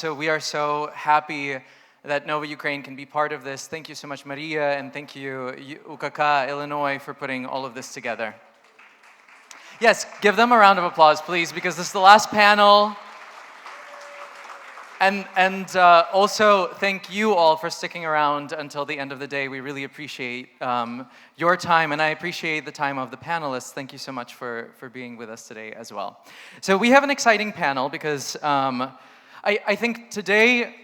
So we are so happy that Nova Ukraine can be part of this. Thank you so much, Maria, and thank you, UKK Illinois, for putting all of this together. Yes, give them a round of applause, please, because this is the last panel. And also, thank you all for sticking around until the end of the day. We really appreciate your time, and I appreciate the time of the panelists. Thank you so much for being with us today as well. So we have an exciting panel because I think today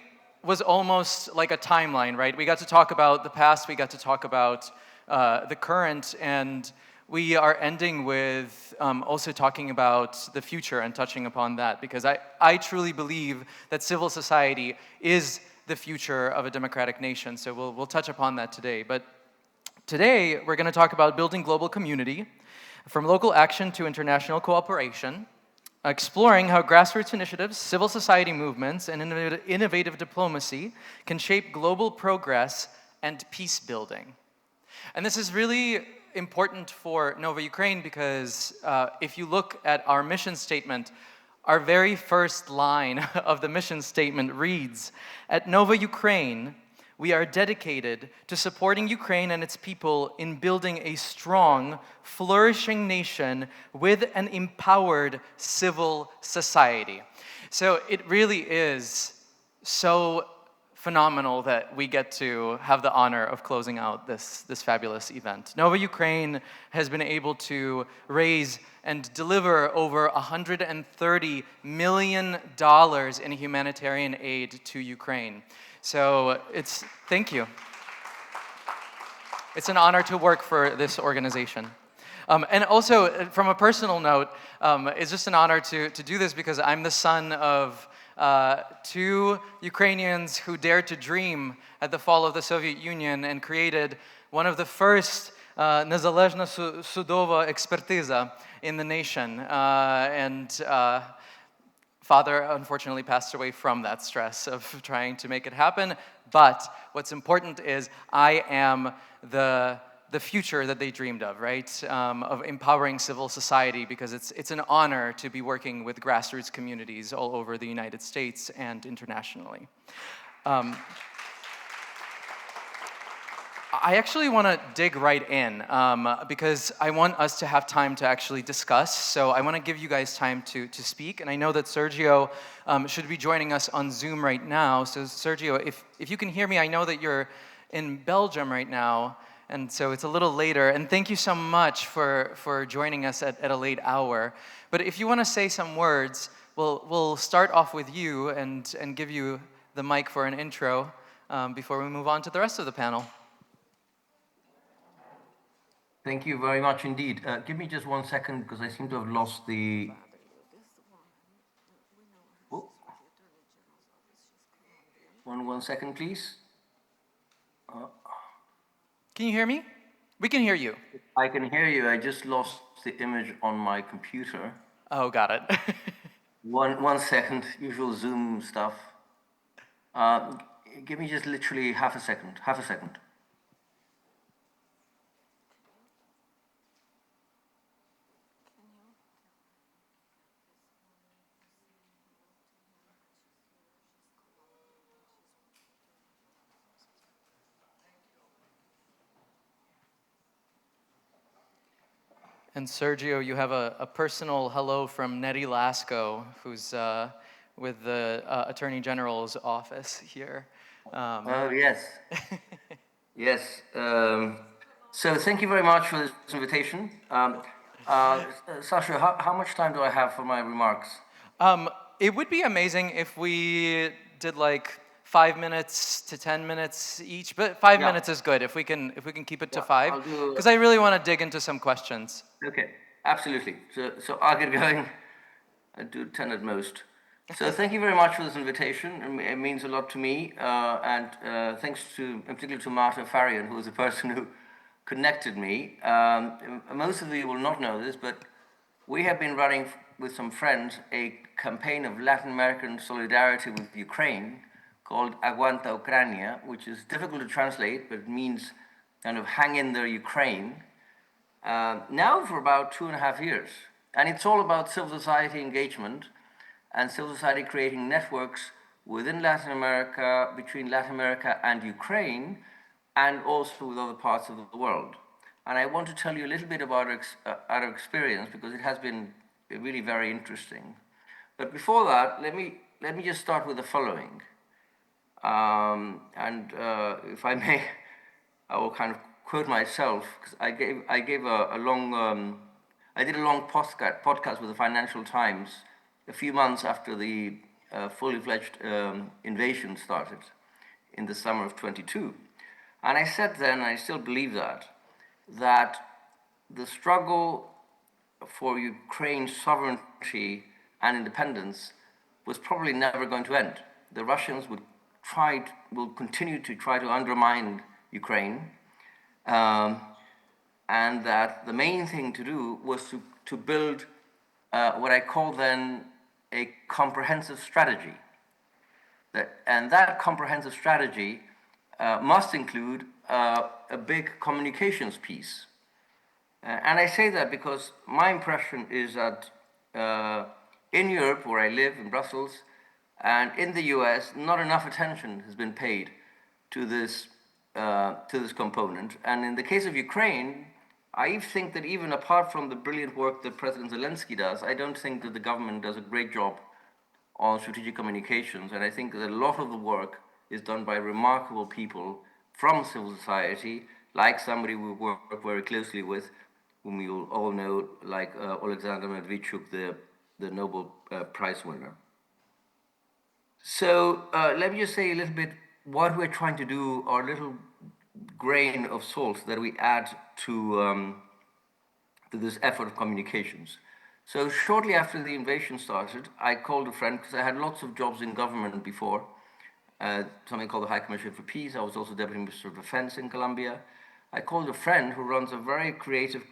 was almost like a timeline, right? We got to talk about the past, we got to talk about the current, and we are ending with also talking about the future and touching upon that, because I truly believe that civil society is the future of a democratic nation. So we'll touch upon that today. But today we're going to talk about building global community, from local action to international cooperation, exploring how grassroots initiatives, civil society movements, and innovative diplomacy can shape global progress and peace building. And this is really important for Nova Ukraine because if you look at our mission statement, our very first line of the mission statement reads, "At Nova Ukraine, we are dedicated to supporting Ukraine and its people in building a strong, flourishing nation with an empowered civil society." So it really is so phenomenal that we get to have the honor of closing out this fabulous event. Nova Ukraine has been able to raise and deliver over $130 million in humanitarian aid to Ukraine. So thank you. It's an honor to work for this organization. And also, from a personal note, it's just an honor to do this because I'm the son of two Ukrainians who dared to dream at the fall of the Soviet Union and created one of the first Незалежна судова експертиза in the nation. Father unfortunately passed away from that stress of trying to make it happen, but what's important is I am the future that they dreamed of, right? Of empowering civil society, because it's an honor to be working with grassroots communities all over the United States and internationally. I actually want to dig right in because I want us to have time to actually discuss. So I want to give you guys time to speak. And I know that Sergio should be joining us on Zoom right now. So Sergio, if you can hear me, I know that you're in Belgium right now, and so it's a little later. And thank you so much for joining us at a late hour. But if you want to say some words, we'll start off with you and give you the mic for an intro before we move on to the rest of the panel. Thank you very much indeed. Give me just 1 second because I seem to have lost the... Oh. One second, please. Can you hear me? We can hear you. I can hear you. I just lost the image on my computer. Oh, got it. One second, usual Zoom stuff. Give me just literally half a second. And Sergio, you have a personal hello from Nettie Lasko, who's with the Attorney General's office here. Oh, yes. Yes. So thank you very much for this invitation. Sasha, how much time do I have for my remarks? It would be amazing if we did like 5 minutes to 10 minutes each, but 5 minutes is good if we can keep it to 5, because I really want to dig into some questions. Okay, absolutely. So I'll get going. I do 10 at most. So thank you very much for this invitation. It means a lot to me, and thanks in particular to Marta Farian, who was the person who connected me. Most of you will not know this, but we have been running with some friends a campaign of Latin American solidarity with Ukraine called Aguanta Ucrania, which is difficult to translate, but it means kind of hang in there Ukraine, now for about 2.5 years. And it's all about civil society engagement and civil society creating networks within Latin America, between Latin America and Ukraine, and also with other parts of the world. And I want to tell you a little bit about our experience, because it has been really very interesting. But before that, let me just start with the following. If I may, I will kind of quote myself, because I did a long podcast with the Financial Times a few months after the fully fledged invasion started in the summer of 22. And I said then, and I still believe that the struggle for Ukraine's sovereignty and independence was probably never going to end. The Russians will continue to try to undermine Ukraine, and that the main thing to do was to build what I call then a comprehensive strategy. That comprehensive strategy must include a big communications piece. And I say that because my impression is that in Europe, where I live, in Brussels, and in the US, not enough attention has been paid to this component. And in the case of Ukraine, I think that even apart from the brilliant work that President Zelensky does, I don't think that the government does a great job on strategic communications. And I think that a lot of the work is done by remarkable people from civil society, like somebody we work very closely with, whom you all know, like Aleksandr Krapivkin, the Nobel Prize winner. So let me just say a little bit what we're trying to do, our little grain of salt that we add to this effort of communications. So shortly after the invasion started, I called a friend, because I had lots of jobs in government before, something called the High Commission for Peace. I was also Deputy Minister of Defense in Colombia. I called a friend who runs a very creative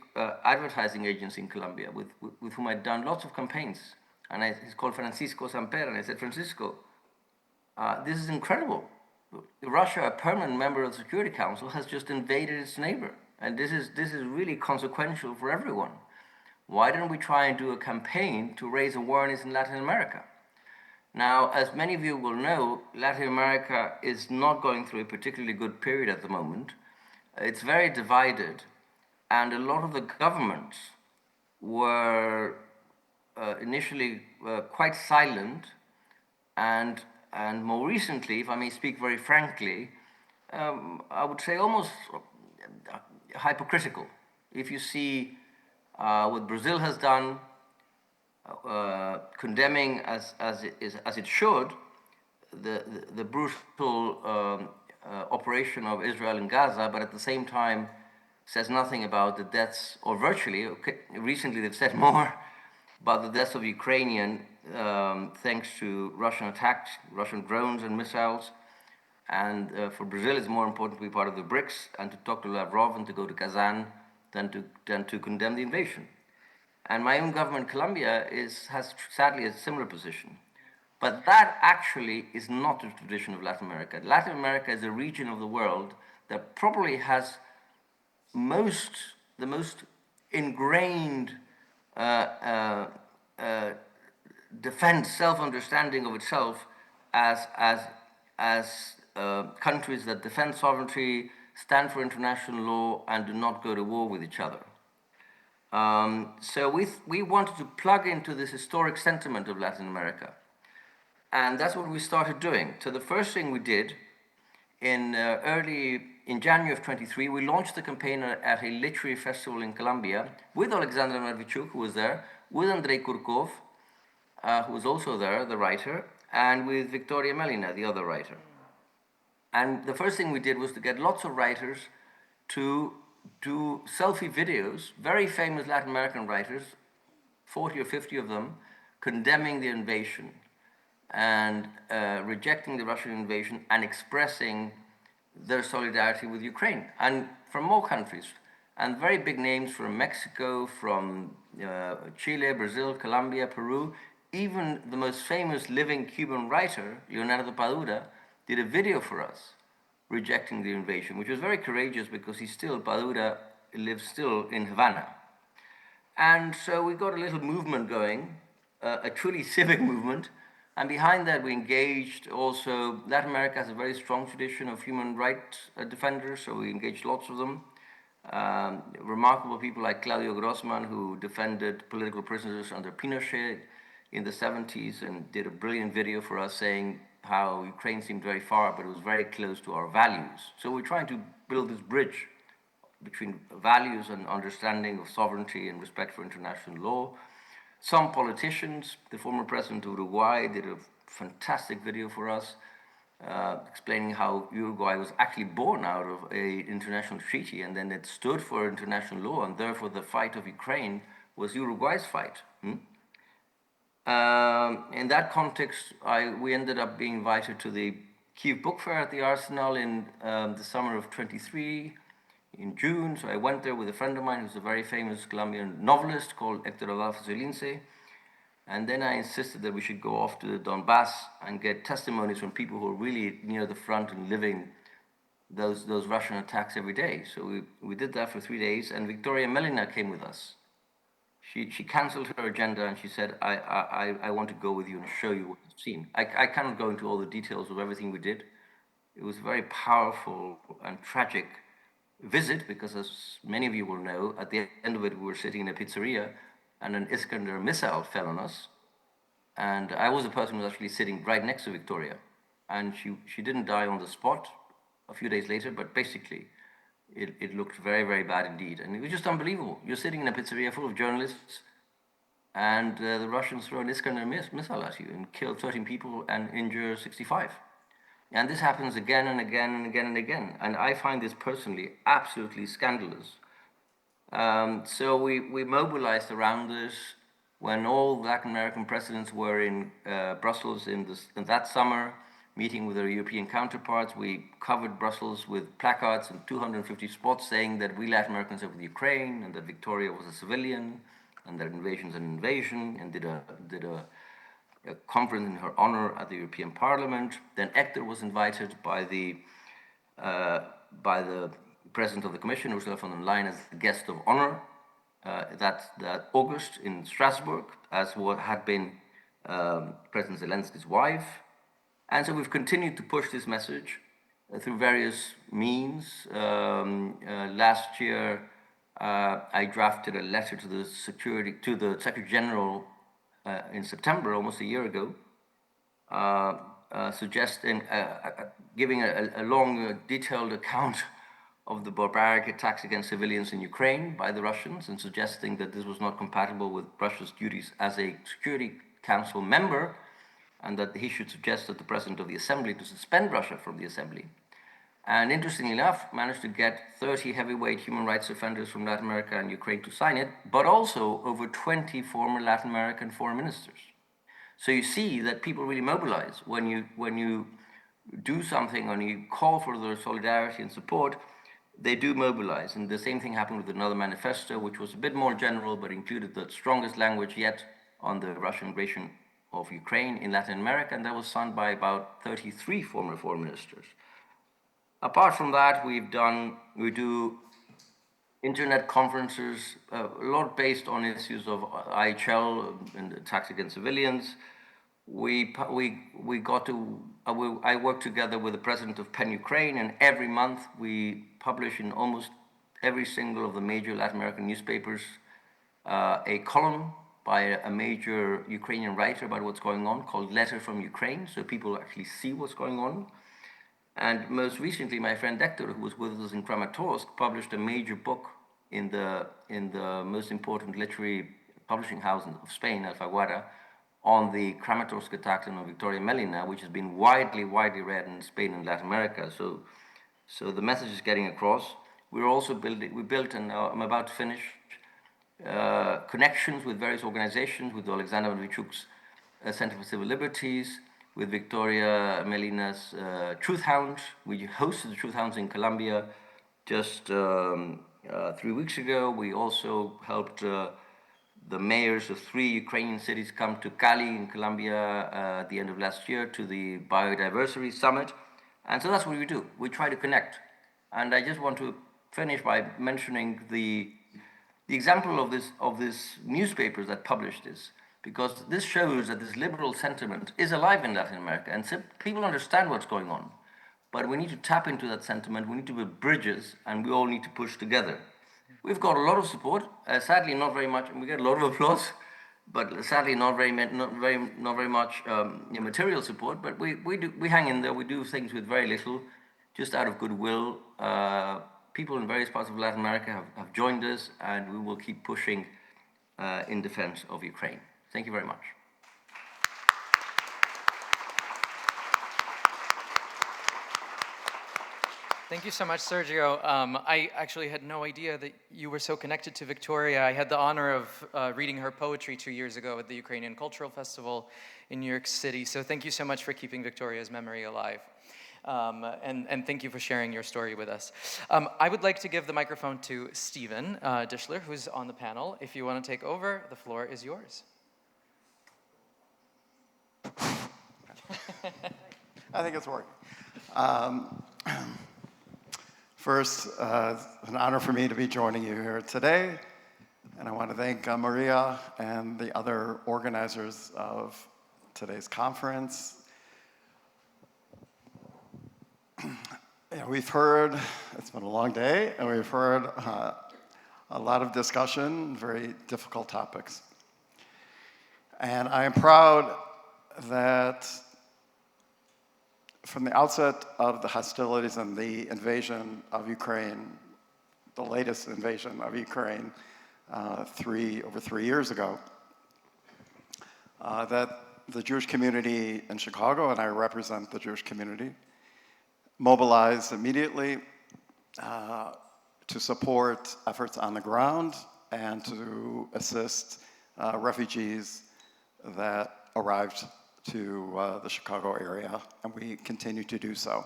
advertising agency in Colombia, with whom I'd done lots of campaigns. And he's called Francisco Samper, and I said, Francisco, this is incredible. Russia, a permanent member of the Security Council, has just invaded its neighbor. And this is really consequential for everyone. Why don't we try and do a campaign to raise awareness in Latin America? Now, as many of you will know, Latin America is not going through a particularly good period at the moment. It's very divided, and a lot of the governments were initially quite silent, and more recently, if I may speak very frankly, I would say almost hypocritical. If you see what Brazil has done, condemning as it should the brutal operation of Israel in Gaza, but at the same time says nothing about the deaths, or virtually, recently they've said more about the deaths of Ukrainian thanks to Russian attacks, Russian drones and missiles. And for Brazil, it's more important to be part of the BRICS and to talk to Lavrov and to go to Kazan than to condemn the invasion. And my own government, Colombia, has sadly a similar position. But that actually is not the tradition of Latin America. Latin America is a region of the world that probably has the most ingrained defense, self-understanding of itself as countries that defend sovereignty, stand for international law, and do not go to war with each other. So we wanted to plug into this historic sentiment of Latin America. And that's what we started doing. So the first thing we did in January of 23, we launched the campaign at a literary festival in Colombia with Aleksandr Krapivkin, who was there, with Andrei Kurkov, who was also there, the writer, and with Victoria Melina, the other writer. And the first thing we did was to get lots of writers to do selfie videos, very famous Latin American writers, 40 or 50 of them, condemning the invasion and rejecting the Russian invasion and expressing their solidarity with Ukraine, and from more countries, and very big names from Mexico, from Chile, Brazil, Colombia, Peru. Even the most famous living Cuban writer, Leonardo Padura, did a video for us rejecting the invasion, which was very courageous because Padura lives still in Havana. And so we got a little movement going, a truly civic movement, And behind that, we engaged also, Latin America has a very strong tradition of human rights defenders, so we engaged lots of them. Remarkable people like Claudio Grossman, who defended political prisoners under Pinochet in the 70s and did a brilliant video for us saying how Ukraine seemed very far, but it was very close to our values. So we're trying to build this bridge between values and understanding of sovereignty and respect for international law. Some politicians, the former president of Uruguay did a fantastic video for us, explaining how Uruguay was actually born out of an international treaty, and then it stood for international law, and therefore the fight of Ukraine was Uruguay's fight. In that context, we ended up being invited to the Kyiv Book Fair at the Arsenal in the summer of 23, in June. So I went there with a friend of mine who's a very famous Colombian novelist called Héctor Alvarense. And then I insisted that we should go off to the Donbass and get testimonies from people who are really near the front and living those Russian attacks every day. So we did that for 3 days, and Victoria Melina came with us. She canceled her agenda and she said, I want to go with you and show you what you've seen. I cannot go into all the details of everything we did. It was a very powerful and tragic visit because, as many of you will know, at the end of it, we were sitting in a pizzeria and an Iskander missile fell on us. And I was the person who was actually sitting right next to Victoria. And she didn't die on the spot a few days later, but basically, it looked very, very bad indeed. And it was just unbelievable. You're sitting in a pizzeria full of journalists, and the Russians throw an Iskander missile at you and kill 13 people and injure 65. And this happens again and again and again and again. And I find this personally absolutely scandalous. So we mobilized around this. When all Latin American presidents were in Brussels in that summer, meeting with their European counterparts, we covered Brussels with placards in 250 spots saying that we Latin Americans are with Ukraine and that Victoria was a civilian and that invasion's an invasion, and did a conference in her honor at the European Parliament. Then Hector was invited by the President of the Commission, Ursula von der Leyen, as the guest of honor that August in Strasbourg, as what had been President Zelensky's wife. And so we've continued to push this message through various means. Last year, I drafted a letter to the Secretary General in September, almost a year ago, suggesting, giving a long, detailed account of the barbaric attacks against civilians in Ukraine by the Russians, and suggesting that this was not compatible with Russia's duties as a Security Council member, and that he should suggest that the President of the Assembly to suspend Russia from the Assembly. And interestingly enough, managed to get 30 heavyweight human rights defenders from Latin America and Ukraine to sign it, but also over 20 former Latin American foreign ministers. So you see that people really mobilize. When you do something, when you call for their solidarity and support, they do mobilize. And the same thing happened with another manifesto, which was a bit more general, but included the strongest language yet on the Russian invasion of Ukraine in Latin America, and that was signed by about 33 former foreign ministers. Apart from that, we do internet conferences, a lot based on issues of IHL and attacks against civilians. I work together with the president of PEN Ukraine, and every month we publish in almost every single of the major Latin American newspapers a column by a major Ukrainian writer about what's going on, called Letter from Ukraine, so people actually see what's going on. And most recently, my friend Hector, who was with us in Kramatorsk, published a major book in the most important literary publishing house of Spain, Alfaguara, on the Kramatorsk attack on Victoria Melina, which has been widely read in Spain and Latin America. So the message is getting across. We built, and I'm about to finish, connections with various organizations, with Aleksandr Krapivkin's Center for Civil Liberties, with Victoria Melina's Truth Hound. We hosted the Truth Hounds in Colombia just 3 weeks ago. We also helped the mayors of 3 Ukrainian cities come to Cali in Colombia at the end of last year to the Biodiversity Summit. And so that's what we do. We try to connect. And I just want to finish by mentioning the example of this newspapers that published this. because this shows that this liberal sentiment is alive in Latin America, and people understand what's going on. But we need to tap into that sentiment, we need to build bridges, and we all need to push together. We've got a lot of support, sadly not very much, and we get a lot of applause, but sadly not very much material support, but we hang in there, we do things with very little, just out of goodwill. People in various parts of Latin America have joined us, and we will keep pushing in defense of Ukraine. Thank you very much. Thank you so much, Sergio. I actually had no idea that you were so connected to Victoria. I had the honor of reading her poetry 2 years ago at the Ukrainian Cultural Festival in New York City. So thank you so much for keeping Victoria's memory alive. And thank you for sharing your story with us. I would like to give the microphone to Stephen Dishler, who's on the panel. If you want to take over, the floor is yours. I think it's working. First, it's an honor for me to be joining you here today, and I want to thank Maria and the other organizers of today's conference. We've heard, it's been a long day, and we've heard a lot of discussion, very difficult topics. And I am proud that from the outset of the hostilities and the invasion of Ukraine, the latest invasion of Ukraine over 3 years ago, that the Jewish community in Chicago, and I represent the Jewish community, mobilized immediately to support efforts on the ground and to assist refugees that arrived to the Chicago area, and we continue to do so.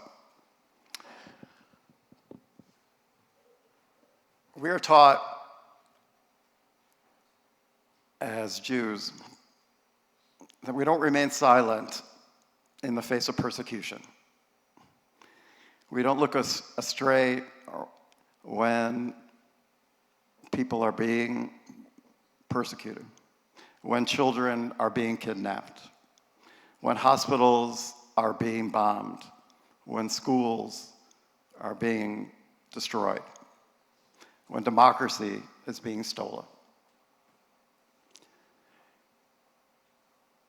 We are taught as Jews that we don't remain silent in the face of persecution. We don't look astray when people are being persecuted, when children are being kidnapped, when hospitals are being bombed, when schools are being destroyed, when democracy is being stolen.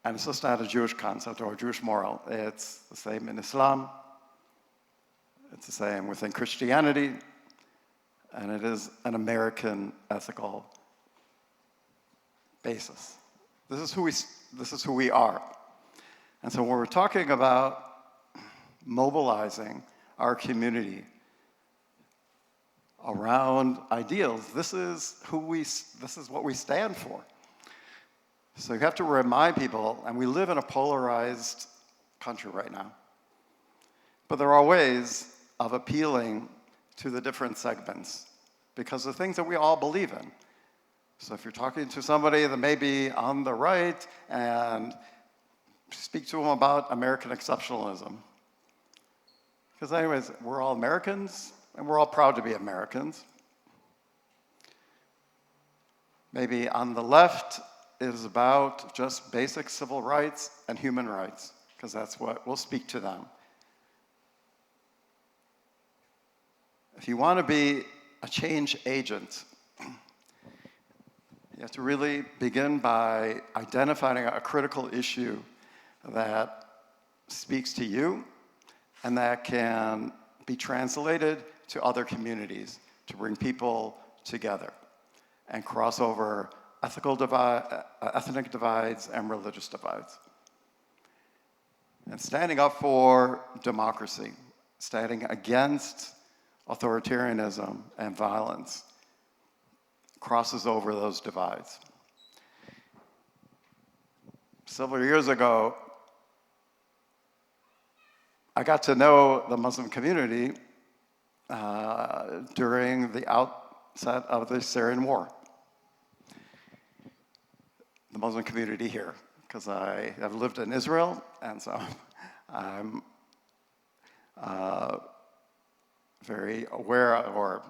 And it's just not a Jewish concept or a Jewish moral. It's the same in Islam, it's the same within Christianity, and it is an American ethical basis. This is who we are. And so when we're talking about mobilizing our community around ideals, this is what we stand for. So you have to remind people, and we live in a polarized country right now, but there are ways of appealing to the different segments because of things that we all believe in. So if you're talking to somebody that may be on the right and speak to them about American exceptionalism. Because anyways, we're all Americans, and we're all proud to be Americans. Maybe on the left, it is about just basic civil rights and human rights, because that's what will speak to them. If you want to be a change agent, you have to really begin by identifying a critical issue that speaks to you and that can be translated to other communities to bring people together and cross over ethnic divides and religious divides. And standing up for democracy, standing against authoritarianism and violence crosses over those divides. Several years ago, I got to know the Muslim community during the outset of the Syrian war. The Muslim community here, because I have lived in Israel, and so I'm very aware, or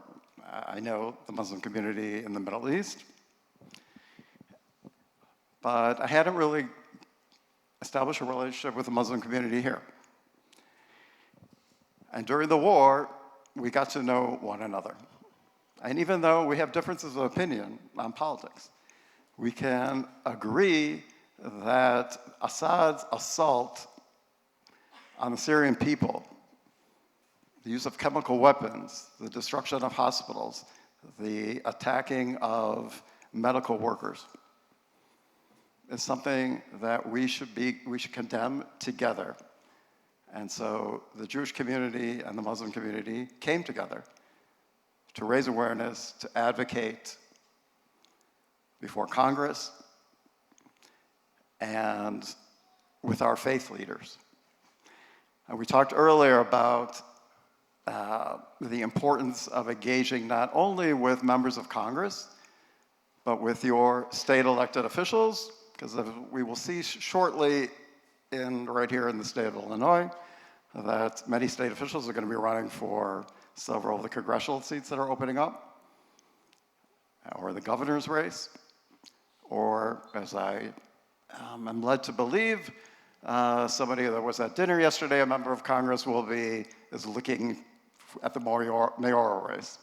I know the Muslim community in the Middle East. but I hadn't really established a relationship with the Muslim community here. And during the war, we got to know one another. And even though we have differences of opinion on politics, we can agree that Assad's assault on the Syrian people, the use of chemical weapons, the destruction of hospitals, the attacking of medical workers, is something that we should condemn together. And so the Jewish community and the Muslim community came together to raise awareness, to advocate before Congress and with our faith leaders. And we talked earlier about the importance of engaging not only with members of Congress, but with your state elected officials, because we will see shortly right here in the state of Illinois that many state officials are going to be running for several of the congressional seats that are opening up, or the governor's race, or as I am led to believe, somebody that was at dinner yesterday, a member of Congress, is looking at the mayoral race.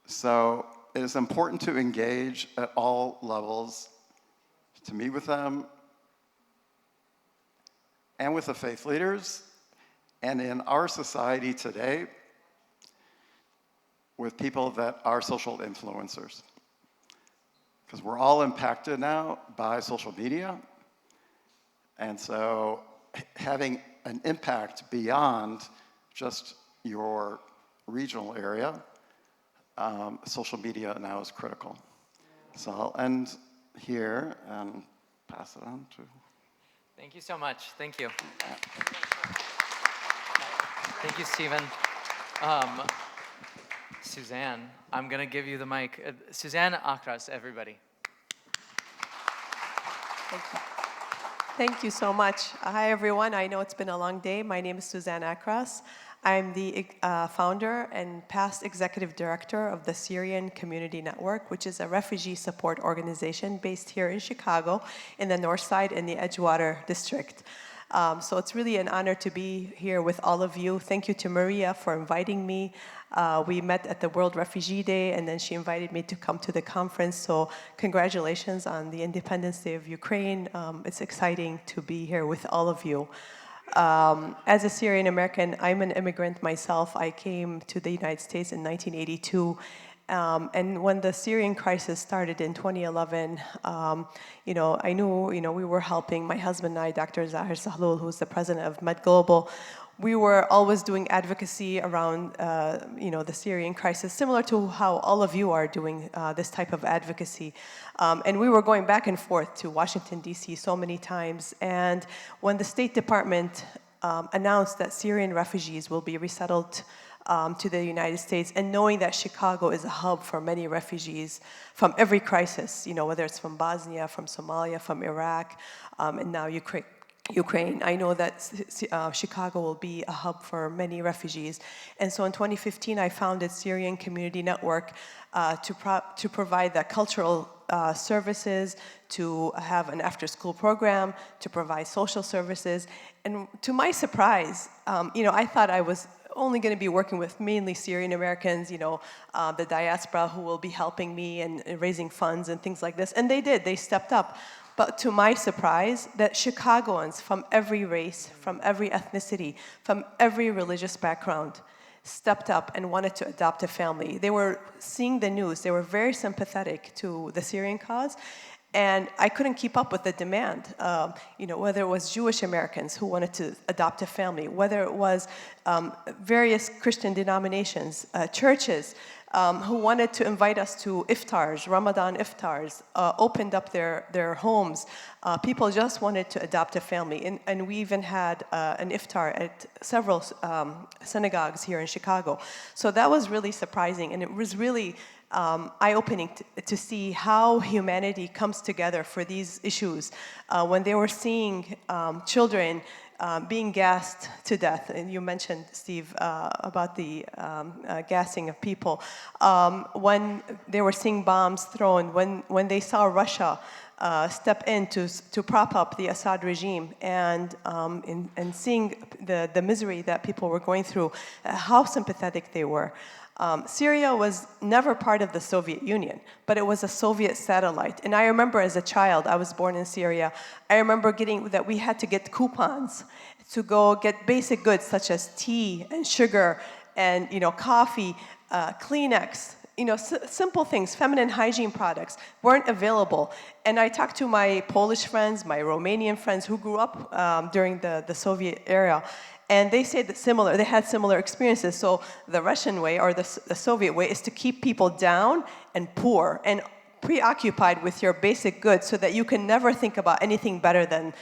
So it is important to engage at all levels, to meet with them and with the faith leaders, and in our society today, with people that are social influencers. Because we're all impacted now by social media, and so having an impact beyond just your regional area, social media now is critical. So I'll end here and pass it on to... Thank you so much. Thank you. Thank you, Stephen. Suzanne, I'm going to give you the mic. Suzanne Akhras, everybody. Thank you. Thank you so much. Hi, everyone. I know it's been a long day. My name is Suzanne Akhras. I'm the founder and past executive director of the Syrian Community Network, which is a refugee support organization based here in Chicago in the North Side in the Edgewater district. So it's really an honor to be here with all of you. Thank you to Maria for inviting me. We met at the World Refugee Day, and then she invited me to come to the conference. So congratulations on the Independence Day of Ukraine. It's exciting to be here with all of you. As a Syrian American, I'm an immigrant myself. I came to the United States in 1982. And when the Syrian crisis started in 2011, I knew, we were helping, my husband and I, Dr. Zahir Sahlul, who's the president of Med Global. We were always doing advocacy around, the Syrian crisis, similar to how all of you are doing this type of advocacy. And we were going back and forth to Washington, D.C. so many times. And when the State Department announced that Syrian refugees will be resettled to the United States, and knowing that Chicago is a hub for many refugees from every crisis, whether it's from Bosnia, from Somalia, from Iraq, and now Ukraine. I know that Chicago will be a hub for many refugees. And so in 2015, I founded Syrian Community Network to provide the cultural services, to have an after-school program, to provide social services. And to my surprise, I thought I was only going to be working with mainly Syrian Americans, the diaspora who will be helping me and raising funds and things like this. And they did, they stepped up. But to my surprise, that Chicagoans from every race, from every ethnicity, from every religious background stepped up and wanted to adopt a family. They were seeing the news. They were very sympathetic to the Syrian cause. And I couldn't keep up with the demand, whether it was Jewish Americans who wanted to adopt a family, whether it was various Christian denominations, churches who wanted to invite us to iftars, Ramadan iftars, opened up their homes. People just wanted to adopt a family. And we even had an iftar at several synagogues here in Chicago. So that was really surprising, and it was really eye-opening to see how humanity comes together for these issues. When they were seeing children being gassed to death, and you mentioned, Steve, about the gassing of people. When they were seeing bombs thrown, when they saw Russia step in to prop up the Assad regime, and seeing the misery that people were going through, how sympathetic they were. Syria was never part of the Soviet Union, but it was a Soviet satellite. And I remember as a child, I was born in Syria, I remember that we had to get coupons to go get basic goods such as tea and sugar and coffee, Kleenex, simple things, feminine hygiene products weren't available. And I talked to my Polish friends, my Romanian friends who grew up during the Soviet era, and they said that they had similar experiences. So the Russian way, or the Soviet way, is to keep people down and poor and preoccupied with your basic goods so that you can never think about anything better than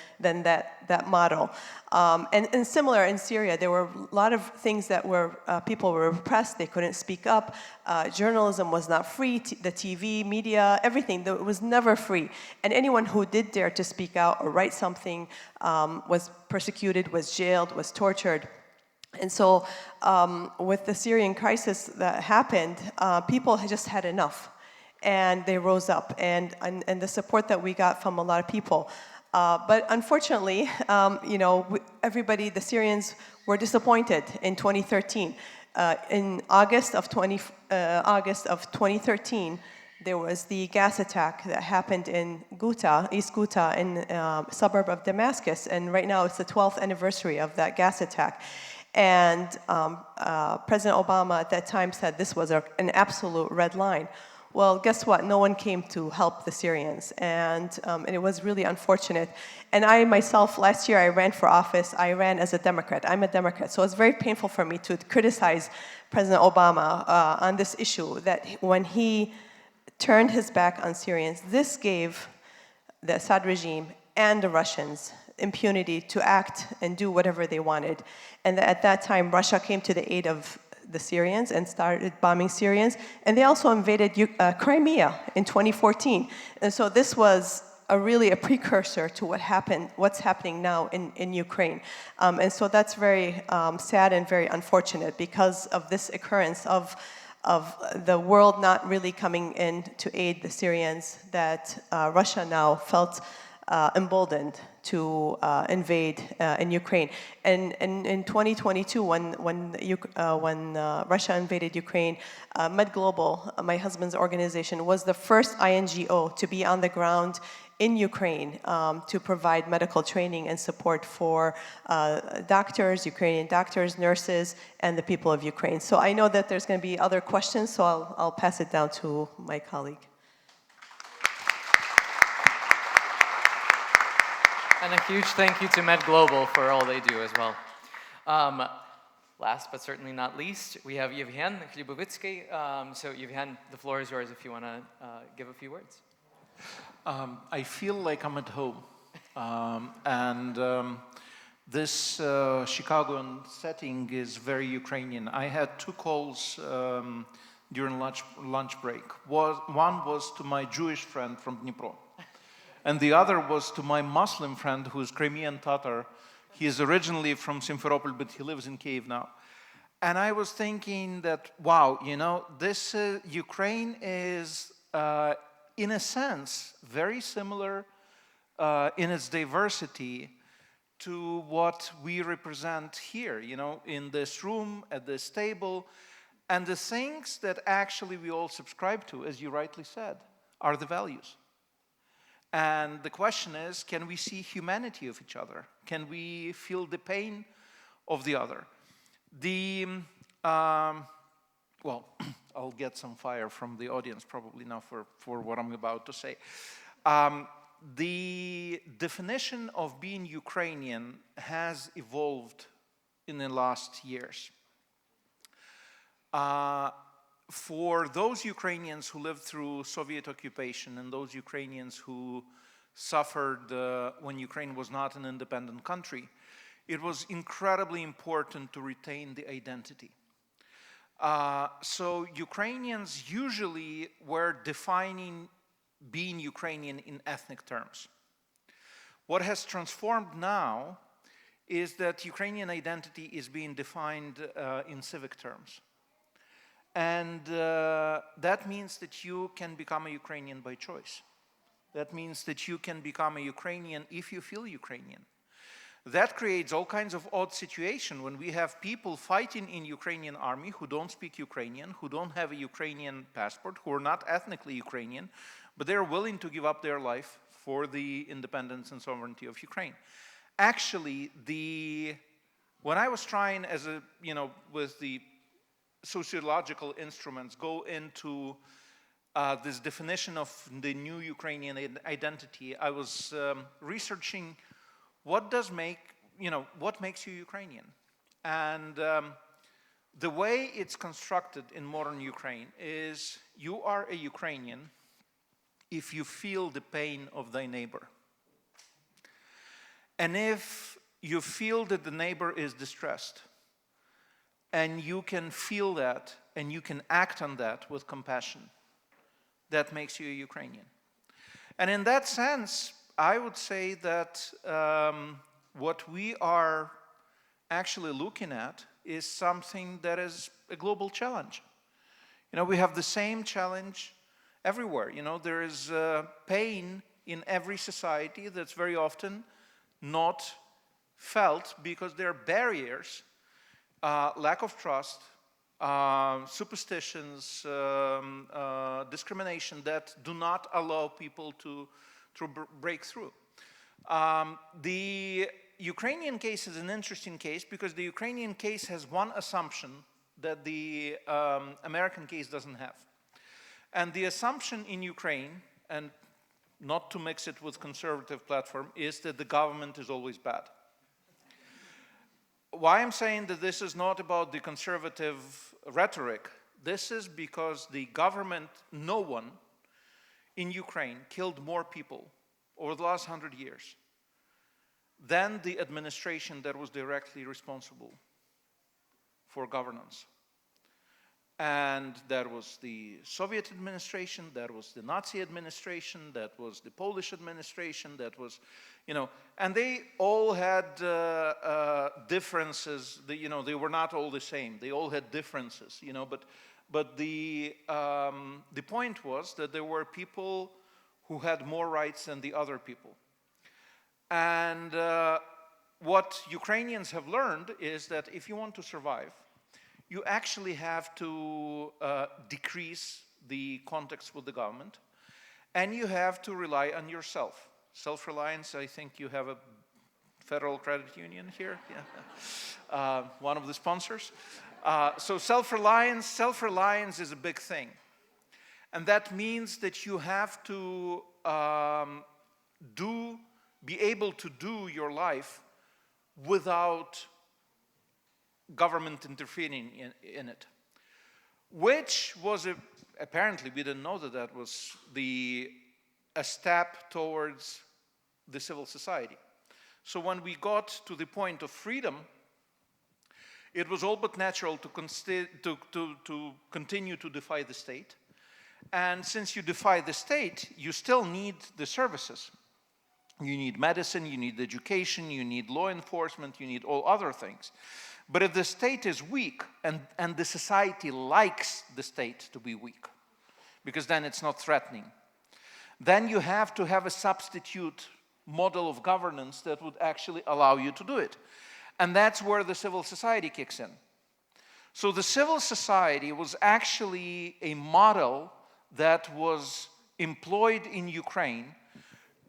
that model. And similar in Syria, there were a lot of things that people were repressed, they couldn't speak up, journalism was not free, the TV, media, everything, it was never free. And anyone who did dare to speak out or write something was persecuted, was jailed, was tortured. And so with the Syrian crisis that happened, people had just had enough. And they rose up, and the support that we got from a lot of people. But unfortunately, everybody, the Syrians were disappointed in 2013. In August of 2013, there was the gas attack that happened in Ghouta, East Ghouta, in a suburb of Damascus. And right now, it's the 12th anniversary of that gas attack. And President Obama at that time said this was an absolute red line. Well, guess what? No one came to help the Syrians, and it was really unfortunate. And I myself, last year, I ran for office. I ran as a Democrat. I'm a Democrat, so it's very painful for me to criticize President Obama on this issue, that when he turned his back on Syrians, this gave the Assad regime and the Russians impunity to act and do whatever they wanted. And at that time, Russia came to the aid of the Syrians and started bombing Syrians. And they also invaded Crimea in 2014. And so this was really a precursor to what's happening now in Ukraine. And so that's very sad and very unfortunate because of this occurrence of the world not really coming in to aid the Syrians, that Russia now felt emboldened to invade in Ukraine. And in 2022, when Russia invaded Ukraine, Med Global, my husband's organization, was the first INGO to be on the ground in Ukraine to provide medical training and support for doctors, Ukrainian doctors, nurses, and the people of Ukraine. So I know that there's going to be other questions, so I'll pass it down to my colleague. And a huge thank you to Med Global for all they do as well. Last but certainly not least, we have Yevhen Hlibovytskyi. So Yevhen, the floor is yours if you want to give a few words. I feel like I'm at home. This Chicagoan setting is very Ukrainian. I had two calls during lunch break. One was to my Jewish friend from Dnipro. And the other was to my Muslim friend who's Crimean Tatar. He is originally from Simferopol, but he lives in Kyiv now. And I was thinking that, wow, this Ukraine is, in a sense, very similar in its diversity to what we represent here, in this room, at this table. And the things that actually we all subscribe to, as you rightly said, are the values. And the question is, can we see humanity of each other? Can we feel the pain of the other? Well, I'll get some fire from the audience probably now for what I'm about to say. The definition of being Ukrainian has evolved in the last years. For those Ukrainians who lived through Soviet occupation and those Ukrainians who suffered when Ukraine was not an independent country, it was incredibly important to retain the identity. So Ukrainians usually were defining being Ukrainian in ethnic terms. What has transformed now is that Ukrainian identity is being defined in civic terms. And that means that you can become a Ukrainian by choice. That means that you can become a Ukrainian if you feel Ukrainian. That creates all kinds of odd situations when we have people fighting in Ukrainian army who don't speak Ukrainian, who don't have a Ukrainian passport, who are not ethnically Ukrainian, but they're willing to give up their life for the independence and sovereignty of Ukraine. Actually, when I was trying with the sociological instruments, go into this definition of the new Ukrainian identity, I was researching what makes you Ukrainian? And the way it's constructed in modern Ukraine is you are a Ukrainian if you feel the pain of thy neighbor. And if you feel that the neighbor is distressed, and you can feel that, and you can act on that with compassion, that makes you a Ukrainian. And in that sense, I would say that what we are actually looking at is something that is a global challenge. We have the same challenge everywhere. There is pain in every society that's very often not felt because there are barriers, lack of trust, superstitions, discrimination that do not allow people to break through. The Ukrainian case is an interesting case because the Ukrainian case has one assumption that the American case doesn't have. And the assumption in Ukraine, and not to mix it with conservative platform, is that the government is always bad. Why I'm saying that this is not about the conservative rhetoric, this is because the government, no one in Ukraine killed more people over the last 100 years than the administration that was directly responsible for governance. And that was the Soviet administration, that was the Nazi administration, that was the Polish administration, that was, and they all had differences. They were not all the same. They all had differences, but the point was that there were people who had more rights than the other people. And what Ukrainians have learned is that if you want to survive, you actually have to decrease the contacts with the government, and you have to rely on yourself. Self-reliance, I think you have a Federal Credit Union here, yeah. One of the sponsors. So self-reliance is a big thing. And that means that you have to be able to do your life without government intervening in it, which was apparently, we didn't know that was a step towards the civil society. So when we got to the point of freedom, it was all but natural to continue to defy the state. And since you defy the state, you still need the services. You need medicine, you need education, you need law enforcement, you need all other things. But if the state is weak, and the society likes the state to be weak, because then it's not threatening, then you have to have a substitute model of governance that would actually allow you to do it. And that's where the civil society kicks in. So the civil society was actually a model that was employed in Ukraine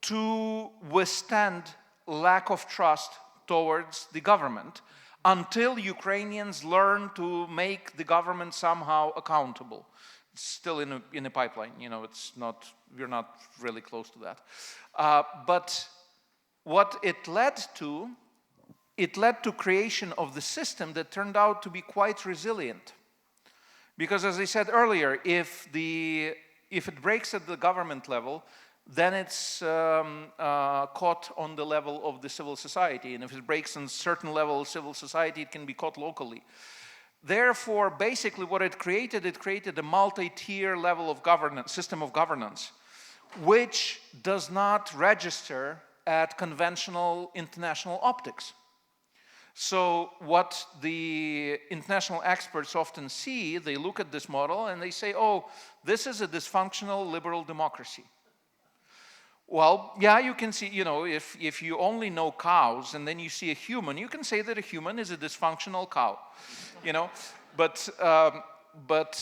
to withstand lack of trust towards the government until Ukrainians learn to make the government somehow accountable. It's still in a pipeline, we're not really close to that. But what it led to creation of the system that turned out to be quite resilient. Because as I said earlier, if it breaks at the government level, then it's caught on the level of the civil society. And if it breaks on a certain level of civil society, it can be caught locally. Therefore, basically what it created a multi-tier level of governance, system of governance, which does not register at conventional international optics. So what the international experts often see, they look at this model and they say, oh, this is a dysfunctional liberal democracy. Well, yeah, you can see, if you only know cows and then you see a human, you can say that a human is a dysfunctional cow, But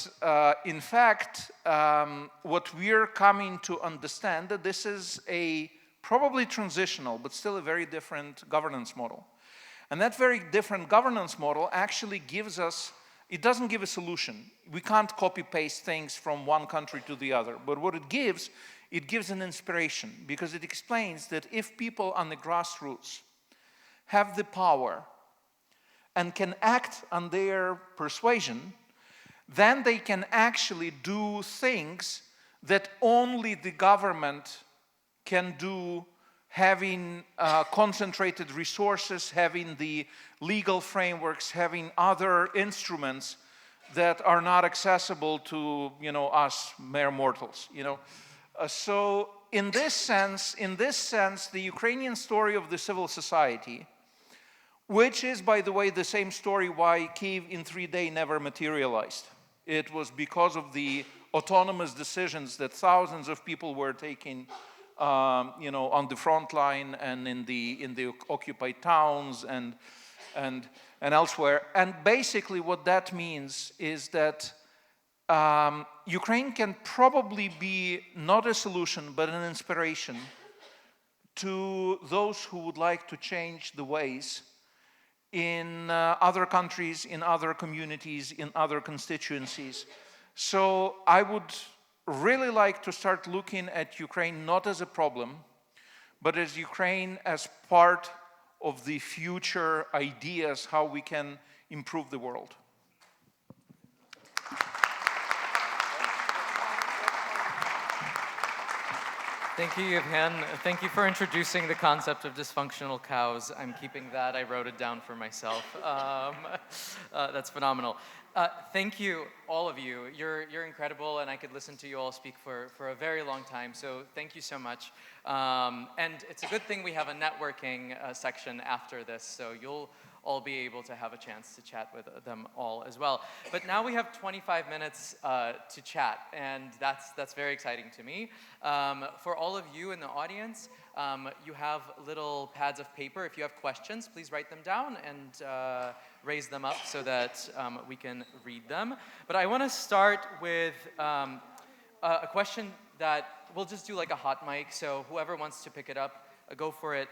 in fact, what we're coming to understand that this is a probably transitional, but still a very different governance model. And that very different governance model actually gives us, it doesn't give a solution. We can't copy-paste things from one country to the other. But what it gives an inspiration, because it explains that if people on the grassroots have the power and can act on their persuasion, then they can actually do things that only the government can do, having concentrated resources, having the legal frameworks, having other instruments that are not accessible to us mere mortals. So in this sense, the Ukrainian story of the civil society, which is, by the way, the same story why Kyiv in 3 days never materialized. It was because of the autonomous decisions that thousands of people were taking, on the front line and in the occupied towns and elsewhere. And basically, what that means is that Ukraine can probably be not a solution, but an inspiration to those who would like to change the ways in other countries, in other communities, in other constituencies. So I would really like to start looking at Ukraine not as a problem, but as Ukraine as part of the future ideas how we can improve the world. Thank you, Yevhen. Thank you for introducing the concept of dysfunctional cows. I'm keeping that. I wrote it down for myself. That's phenomenal. Thank you, all of you. You're incredible, and I could listen to you all speak for a very long time, so thank you so much. And it's a good thing we have a networking section after this, so you'll all be able to have a chance to chat with them all as well. But now we have 25 minutes to chat, and that's very exciting to me. For all of you in the audience, you have little pads of paper. If you have questions, please write them down and raise them up so that we can read them. But I want to start with a question that we'll just do like a hot mic, so whoever wants to pick it up, go for it.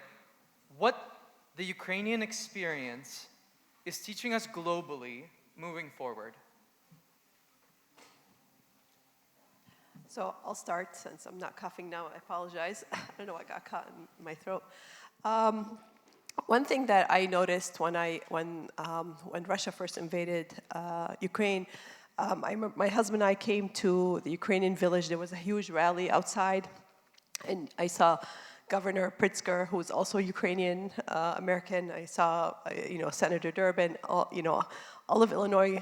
What the Ukrainian experience is teaching us globally moving forward? So I'll start since I'm not coughing now. I apologize. I don't know what got caught in my throat. One thing that I noticed when Russia first invaded Ukraine, I remember my husband and I came to the Ukrainian Village. There was a huge rally outside, and I saw Governor Pritzker, who is also Ukrainian American. I saw, Senator Durbin, all of Illinois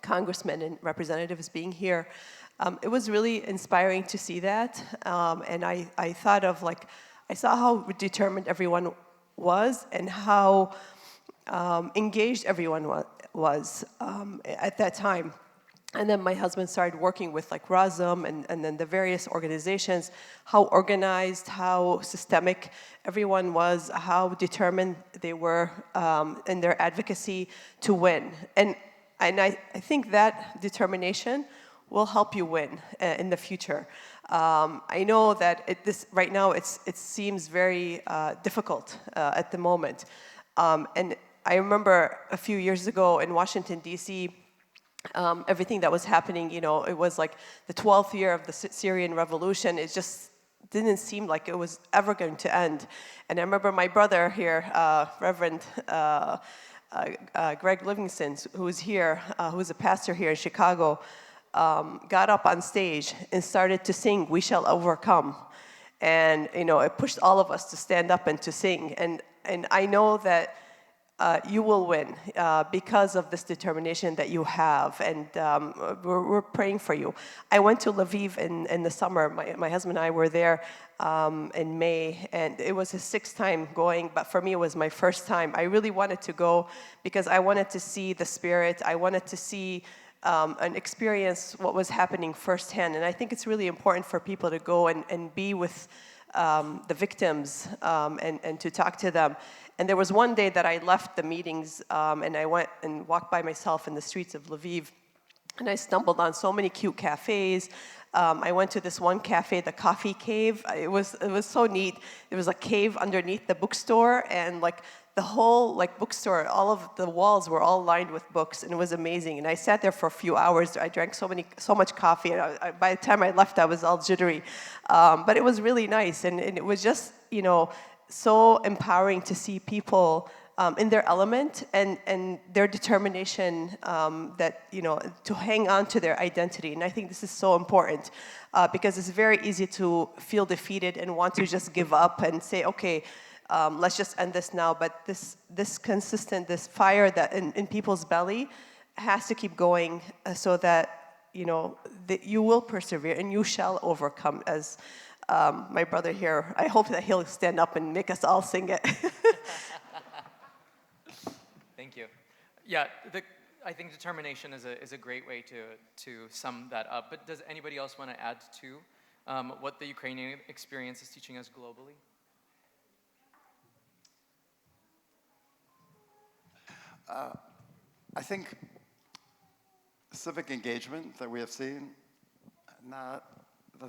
congressmen and representatives being here. It was really inspiring to see that, and I thought of I saw how determined everyone was and how engaged everyone was at that time. And then my husband started working with Razum and then the various organizations, how organized, how systemic everyone was, how determined they were in their advocacy to win. And I think that determination will help you win in the future. I know that right now it seems very difficult at the moment. And I remember a few years ago in Washington, D.C., everything that was happening, it was like the 12th year of the Syrian revolution. It just didn't seem like it was ever going to end. And I remember my brother here, Reverend Greg Livingston, who's here, who's a pastor here in Chicago, got up on stage and started to sing, "We Shall Overcome." And, it pushed all of us to stand up and to sing. And I know that you will win because of this determination that you have, and we're praying for you. I went to Lviv in the summer. My husband and I were there in May, and it was his 6th time going, but for me it was my first time. I really wanted to go because I wanted to see the spirit. I wanted to see and experience what was happening firsthand. And I think it's really important for people to go and be with the victims and to talk to them. And there was one day that I left the meetings and I went and walked by myself in the streets of Lviv, and I stumbled on so many cute cafes. I went to this one cafe, the Coffee Cave. It was so neat. There was a cave underneath the bookstore, and like the whole bookstore, all of the walls were all lined with books, and it was amazing. And I sat there for a few hours. I drank so much coffee, and by the time I left, I was all jittery. But it was really nice, and it was just, so empowering to see people in their element and their determination that, to hang on to their identity. And I think this is so important because it's very easy to feel defeated and want to just give up and say, okay, let's just end this now. But this fire that in people's belly has to keep going so that, that you will persevere and you shall overcome. As my brother here, I hope that he'll stand up and make us all sing it. Thank you. Yeah, I think determination is a great way to sum that up. But does anybody else want to add to what the Ukrainian experience is teaching us globally? I think civic engagement that we have seen,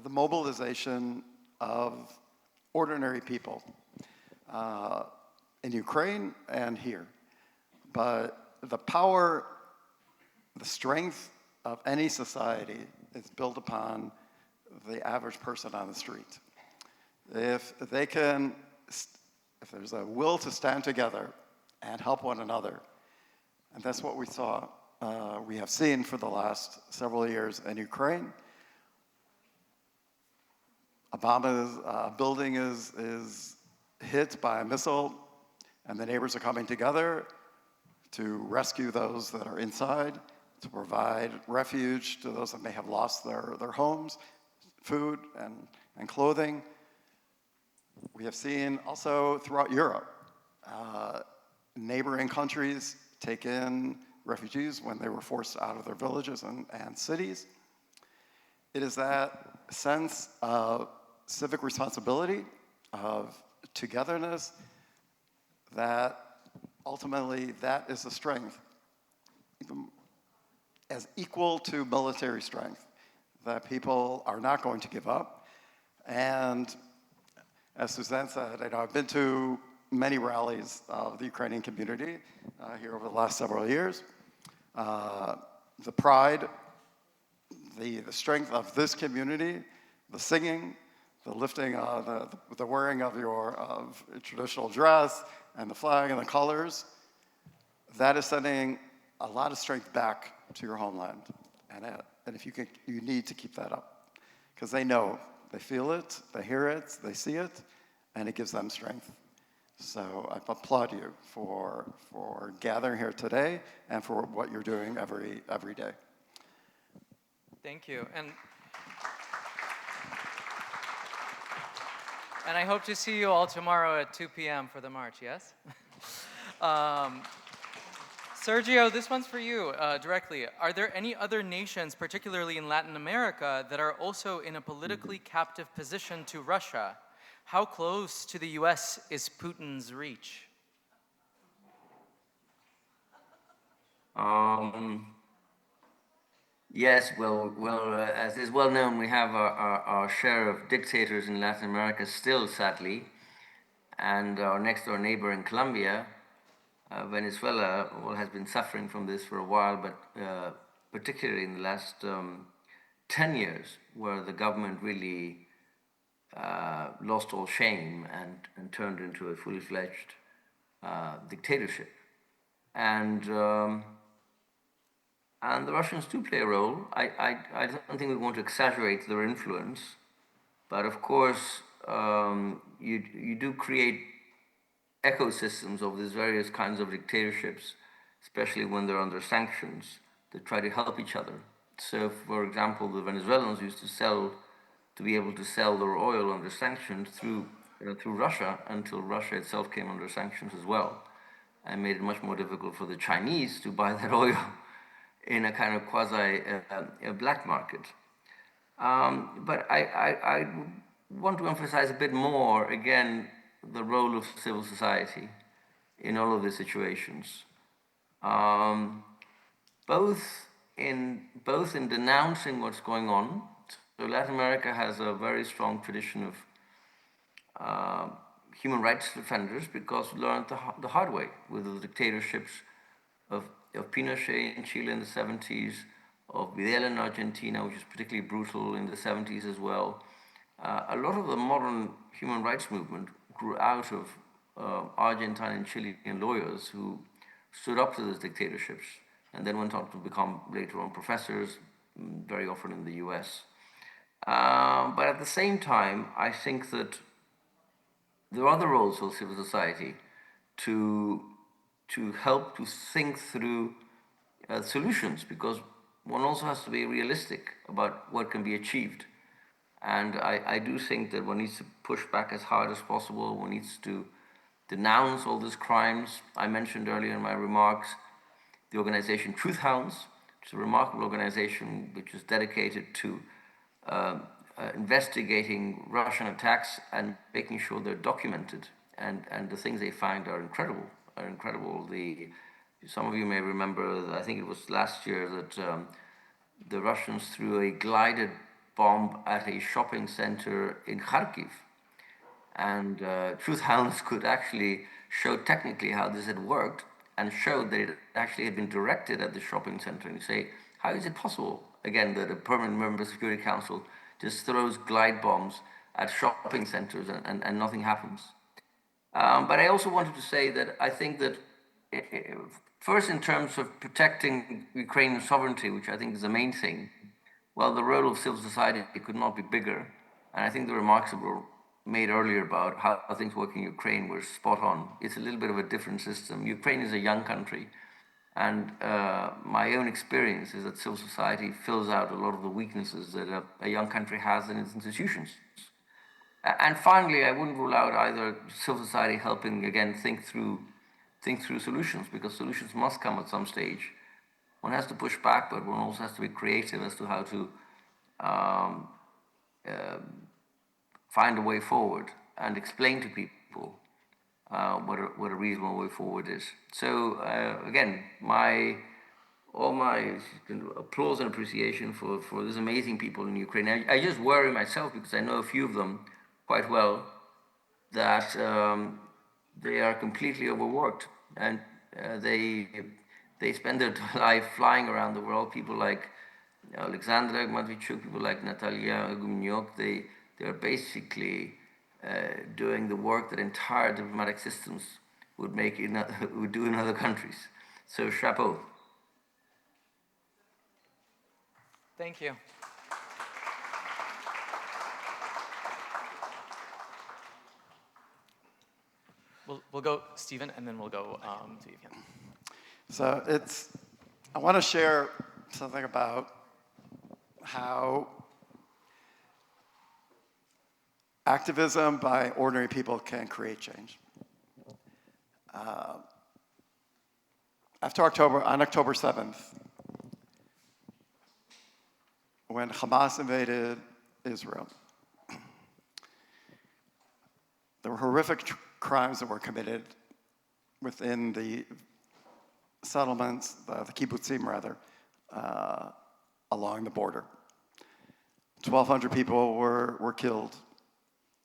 the mobilization of ordinary people in Ukraine and here. But the power, the strength of any society is built upon the average person on the street. If there's a will to stand together and help one another, and that's what we have seen for the last several years in Ukraine. Obama's building is hit by a missile, and the neighbors are coming together to rescue those that are inside, to provide refuge to those that may have lost their homes, food and clothing. We have seen also throughout Europe, neighboring countries take in refugees when they were forced out of their villages and cities. It is that sense of civic responsibility, of togetherness, that ultimately that is the strength, even as equal to military strength, that people are not going to give up. And as Suzanne said, I've been to many rallies of the Ukrainian community here over the last several years. The pride, the strength of this community, the singing, the lifting, the wearing of your traditional dress, and the flag and the colors, that is sending a lot of strength back to your homeland. And if you need to keep that up, because they know, they feel it, they hear it, they see it, and it gives them strength. So I applaud you for gathering here today and for what you're doing every day. Thank you. And I hope to see you all tomorrow at 2 p.m. for the march, yes? Sergio, this one's for you directly. Are there any other nations, particularly in Latin America, that are also in a politically captive position to Russia? How close to the US is Putin's reach? Yes, well, as is well known, we have our share of dictators in Latin America still, sadly, and our next door neighbor in Colombia, Venezuela, has been suffering from this for a while, but particularly in the last 10 years, where the government really lost all shame and turned into a fully fledged dictatorship. And the Russians do play a role. I don't think we want to exaggerate their influence, but of course you do create ecosystems of these various kinds of dictatorships, especially when they're under sanctions, that try to help each other. So, for example, the Venezuelans used to be able to sell their oil under sanctions through Russia until Russia itself came under sanctions as well, and made it much more difficult for the Chinese to buy that oil in a kind of quasi black market. But I want to emphasize a bit more, again, the role of civil society in all of these situations. Both in denouncing what's going on. So Latin America has a very strong tradition of human rights defenders, because we learned the hard way with the dictatorships of Pinochet in Chile in the 70s, of Videla in Argentina, which is particularly brutal in the 70s as well. A lot of the modern human rights movement grew out of Argentine and Chilean lawyers who stood up to those dictatorships and then went on to become later on professors, very often in the US. But at the same time, I think that there are other roles for civil society to help to think through solutions, because one also has to be realistic about what can be achieved. And I do think that one needs to push back as hard as possible. One needs to denounce all these crimes. I mentioned earlier in my remarks the organization Truth Hounds, which is a remarkable organization which is dedicated to investigating Russian attacks and making sure they're documented. And the things they find are incredible. Some of you may remember, I think it was last year, that the Russians threw a glided bomb at a shopping center in Kharkiv. And Truth Hounds could actually show technically how this had worked, and showed that it actually had been directed at the shopping center. And you say, how is it possible, again, that a permanent member of the Security Council just throws glide bombs at shopping centers and nothing happens? But I also wanted to say that I think that, first, in terms of protecting Ukrainian sovereignty, which I think is the main thing, well, the role of civil society could not be bigger. And I think the remarks that were made earlier about how things work in Ukraine were spot on. It's a little bit of a different system. Ukraine is a young country. And my own experience is that civil society fills out a lot of the weaknesses that a young country has in its institutions. And finally, I wouldn't rule out either civil society helping, again, think through solutions, because solutions must come at some stage. One has to push back, but one also has to be creative as to how to find a way forward and explain to people what a reasonable way forward is. So again, all my applause and appreciation for these amazing people in Ukraine. I just worry myself, because I know a few of them quite well, that they are completely overworked, and they spend their life flying around the world. People like Aleksandr Krapivkin, people like Natalia Gumnyok, they are basically doing the work that entire diplomatic systems would do in other countries. So chapeau. Thank you. We'll go Stephen, and then we'll go to Yevhen. So I want to share something about how activism by ordinary people can create change. On October 7th, when Hamas invaded Israel, there were horrific crimes that were committed within the settlements, the kibbutzim rather, along the border. 1,200 people were killed.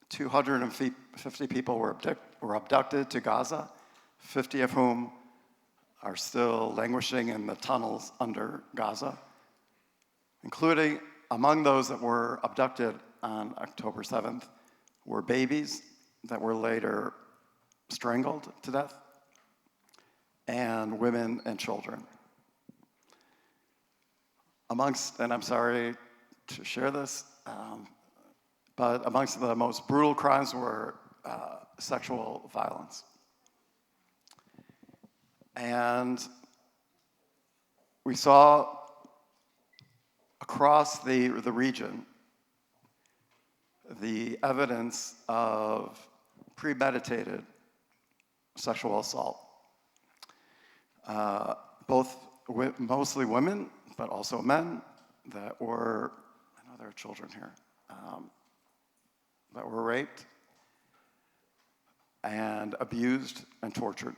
250 people were abducted to Gaza, 50 of whom are still languishing in the tunnels under Gaza, including among those that were abducted on October 7th were babies that were later strangled to death, and women and children. And I'm sorry to share this, but amongst the most brutal crimes were sexual violence. And we saw across the region the evidence of premeditated sexual assault, both mostly women, but also men that were, I know there are children here, that were raped and abused and tortured.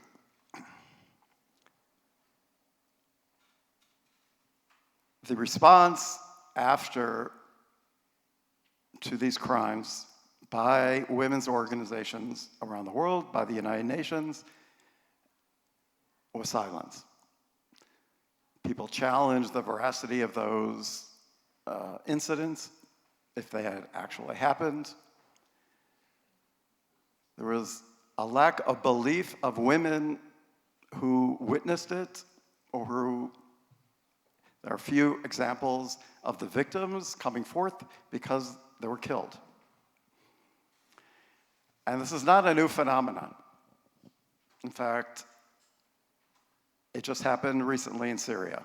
The response to these crimes by women's organizations around the world, by the United Nations, was silence. People challenged the veracity of those incidents, if they had actually happened. There was a lack of belief of women who witnessed it, or who, there are few examples of the victims coming forth because they were killed. And this is not a new phenomenon. In fact, it just happened recently in Syria,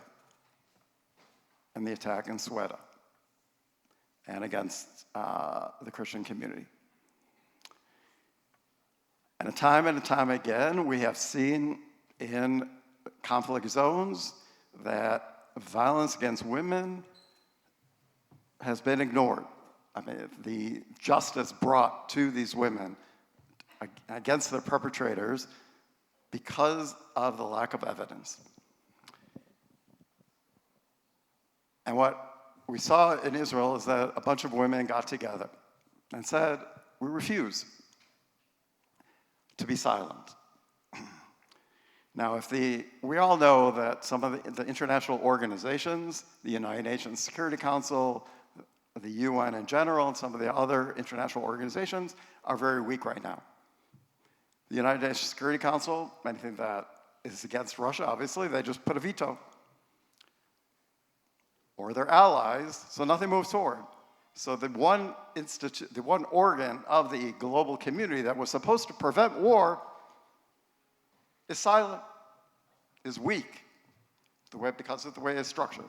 and the attack in Sweden, and against the Christian community. And time again, we have seen in conflict zones that violence against women has been ignored. I mean, the justice brought to these women against their perpetrators because of the lack of evidence. And what we saw in Israel is that a bunch of women got together and said, we refuse to be silent. Now, we all know that some of the international organizations, the United Nations Security Council, the UN in general, and some of the other international organizations are very weak right now. The United Nations Security Council, anything that is against Russia, obviously, they just put a veto. Or their allies, so nothing moves forward. So the one organ of the global community that was supposed to prevent war is silent, is weak, because of the way it's structured.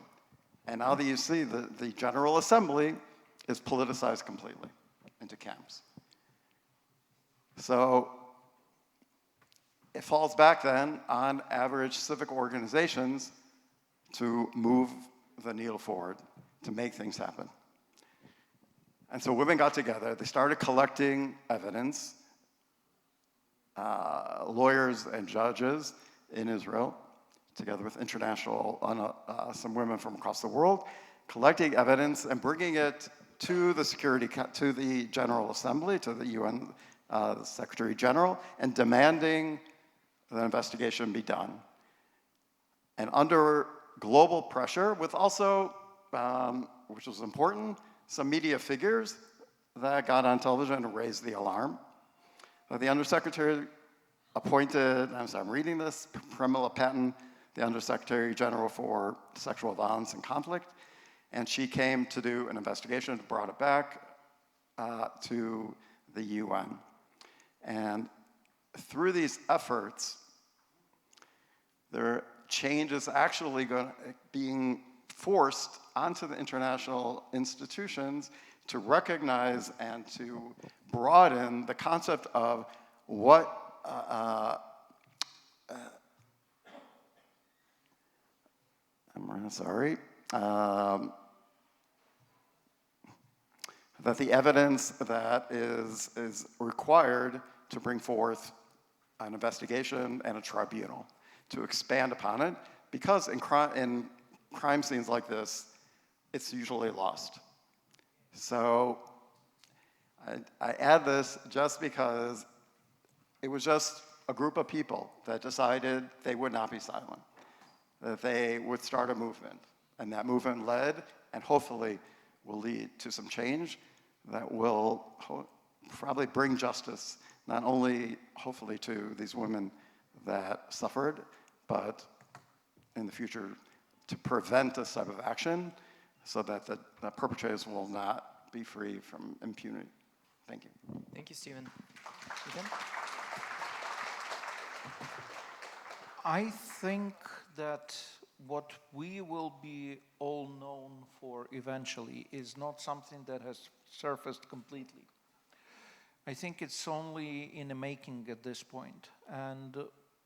And now that you see the General Assembly is politicized completely into camps. So it falls back then on average civic organizations to move the needle forward, to make things happen. And so women got together, they started collecting evidence, lawyers and judges in Israel, together with some women from across the world, collecting evidence and bringing it to the General Assembly, to the UN Secretary General, and demanding that an investigation be done. And under global pressure, with also, which was important, some media figures that got on television and raised the alarm. The Undersecretary appointed, I'm reading this, Pramila Patten, the Undersecretary General for Sexual Violence and Conflict, and she came to do an investigation and brought it back to the UN. And through these efforts, their change is actually being forced onto the international institutions to recognize and to broaden the concept of what that the evidence that is required to bring forth an investigation and a tribunal, to expand upon it, because in crime scenes like this, it's usually lost. So I add this just because it was just a group of people that decided they would not be silent, that they would start a movement. And that movement led, and hopefully will lead to some change that will probably bring justice, not only hopefully to these women that suffered, but in the future to prevent this type of action so that the perpetrators will not be free from impunity. Thank you. Thank you, Stephen. Ethan? I think that what we will be all known for eventually is not something that has surfaced completely. I think it's only in the making at this point. And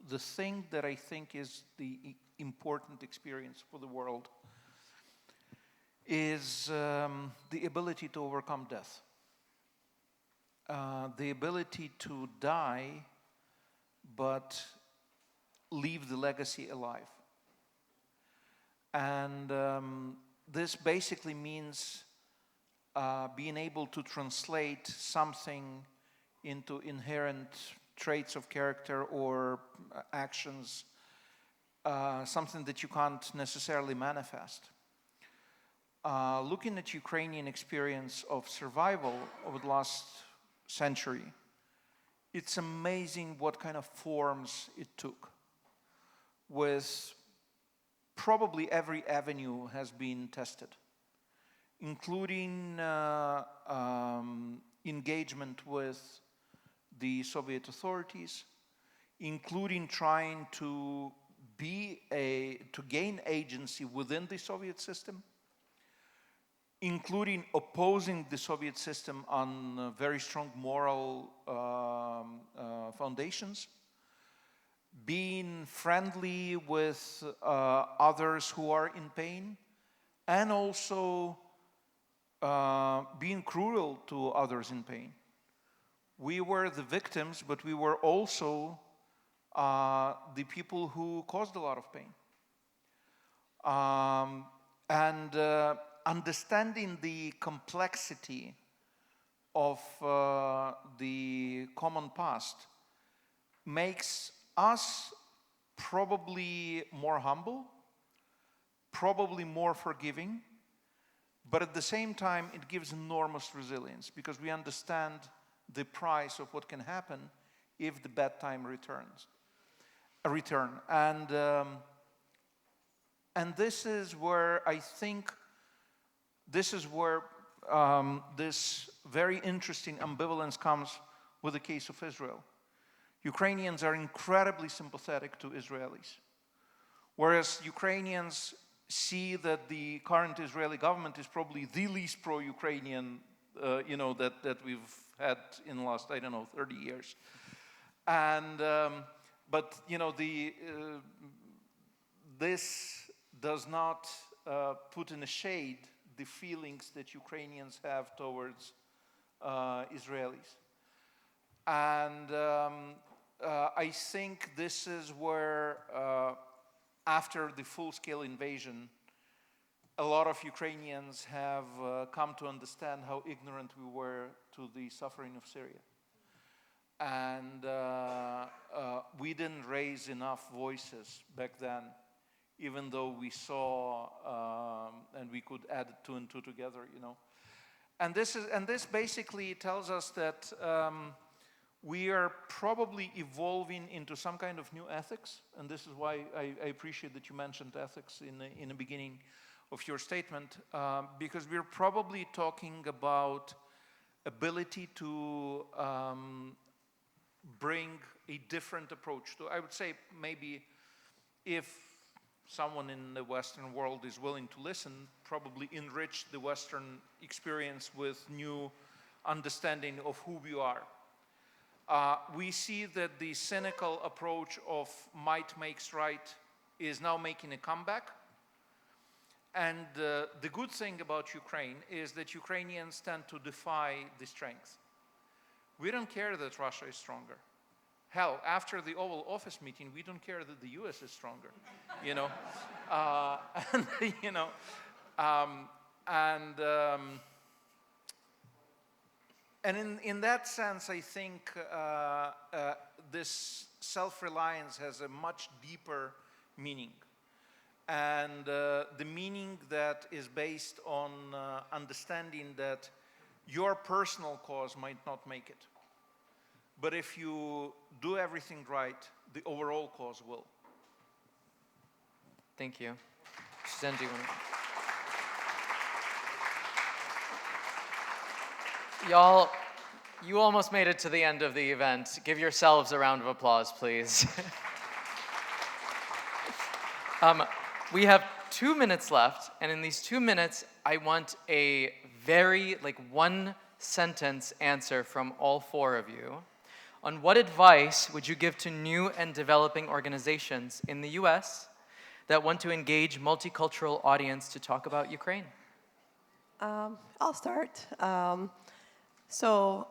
the thing that I think is the important experience for the world is the ability to overcome death. The ability to die, but leave the legacy alive. And this basically means being able to translate something into inherent traits of character or actions, something that you can't necessarily manifest. Looking at Ukrainian experience of survival over the last century, it's amazing what kind of forms it took. With probably every avenue has been tested, including engagement with the Soviet authorities, including trying to gain agency within the Soviet system, including opposing the Soviet system on very strong moral foundations, being friendly with others who are in pain, and also being cruel to others in pain. We were the victims, but we were also the people who caused a lot of pain. Understanding the complexity of the common past makes us probably more humble, probably more forgiving, but at the same time it gives enormous resilience because we understand the price of what can happen if the bad time returns. And this is where I think this very interesting ambivalence comes with the case of Israel. Ukrainians are incredibly sympathetic to Israelis, whereas Ukrainians see that the current Israeli government is probably the least pro-Ukrainian, that we've had in the last, 30 years. And but this does not put in a shade the feelings that Ukrainians have towards Israelis. And I think this is where, after the full-scale invasion, a lot of Ukrainians have come to understand how ignorant we were to the suffering of Syria. And we didn't raise enough voices back then, even though we saw and we could add two and two together, And this basically tells us that we are probably evolving into some kind of new ethics, and this is why I appreciate that you mentioned ethics in the beginning of your statement, because we're probably talking about ability to bring a different approach to, I would say, maybe if someone in the Western world is willing to listen, probably enrich the Western experience with new understanding of who we are. We see that the cynical approach of might makes right is now making a comeback. And the good thing about Ukraine is that Ukrainians tend to defy the strength. We don't care that Russia is stronger. Hell, after the Oval Office meeting, we don't care that the US is stronger, And in that sense, I think this self-reliance has a much deeper meaning. And the meaning that is based on understanding that your personal cause might not make it. But if you do everything right, the overall cause will. Thank you. Suzanne, do you want to? Y'all, you almost made it to the end of the event. Give yourselves a round of applause, please. We have 2 minutes left, and in these 2 minutes, I want a very, one-sentence answer from all four of you on what advice would you give to new and developing organizations in the US that want to engage multicultural audience to talk about Ukraine? I'll start. So